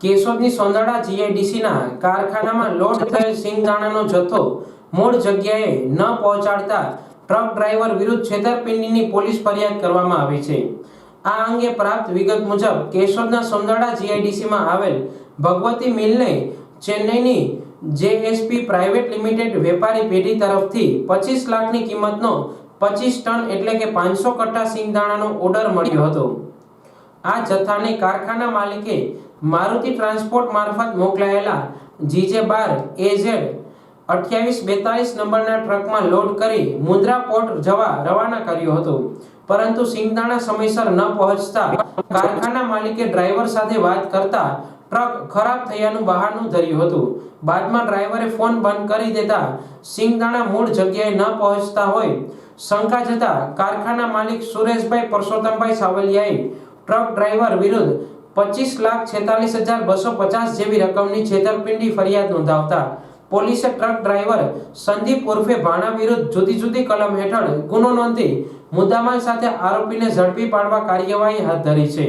કેશોદની સોંદરડા જીઆઈડીસીના કારખાનામાં લોડ થયેલ સિંગદાણાનો જથ્થો મૂળ જગ્યાએ ન પહોંચાડતા ટ્રક ડ્રાઈવર વિરુદ્ધ છેતરપિંડીની પોલીસ ફરિયાદ કરવામાં આવી છે। આ અંગે પ્રાપ્ત વિગત મુજબ કેશોદના સોંદરડા જીઆઈડીસીમાં આવેલ ભગવતી મિલને ચેન્નઈની જેએસપી પ્રાઇવેટ લિમિટેડ વેપારી પેઢી તરફથી 25 લાખની કિંમતનો 25 ટન એટલે કે 500 કટ્ટા સિંગદાણાનો ઓર્ડર મળ્યો હતો। આ જથ્થાને કારખાના માલિકે મારુતિ ટ્રાન્સપોર્ટ મારફત મોકલાયેલા GJ12 AZ 2842 નંબરના ટ્રકમાં લોડ કરી મુન્દ્રા પોર્ટ જવા રવાના કર્યો હતો, પરંતુ સિંગદાણા સમયસર ન પહોંચતા કારખાના માલિકે ડ્રાઈવર સાથે વાત કરતા ટ્રક ખરાબ થયાનું બહાનું ધર્યું હતું। બાદમાં ડ્રાઈવરે ફોન બંધ કરી દેતા સિંગદાણા મૂળ જગ્યાએ ન પહોંચતા હોય શંકા જતા કારખાના માલિક સુરેશભાઈ પરસોત્તમભાઈ સાવલિયાએ ટ્રક ડ્રાઈવર વિરુદ્ધ 25,46,250 જેવી રકમની છેતરપિંડી ફરિયાદ નોંધાવતા પોલીસે ટ્રક ડ્રાઈવર સંદીપ ઉર્ફે ભાણા વિરુદ્ધ જુદી જુદી કલમ હેઠળ ગુનો નોંધી મુદ્દામાલ સાથે આરોપીને ઝડપી પાડવા કાર્યવાહી હાથ ધરી છે।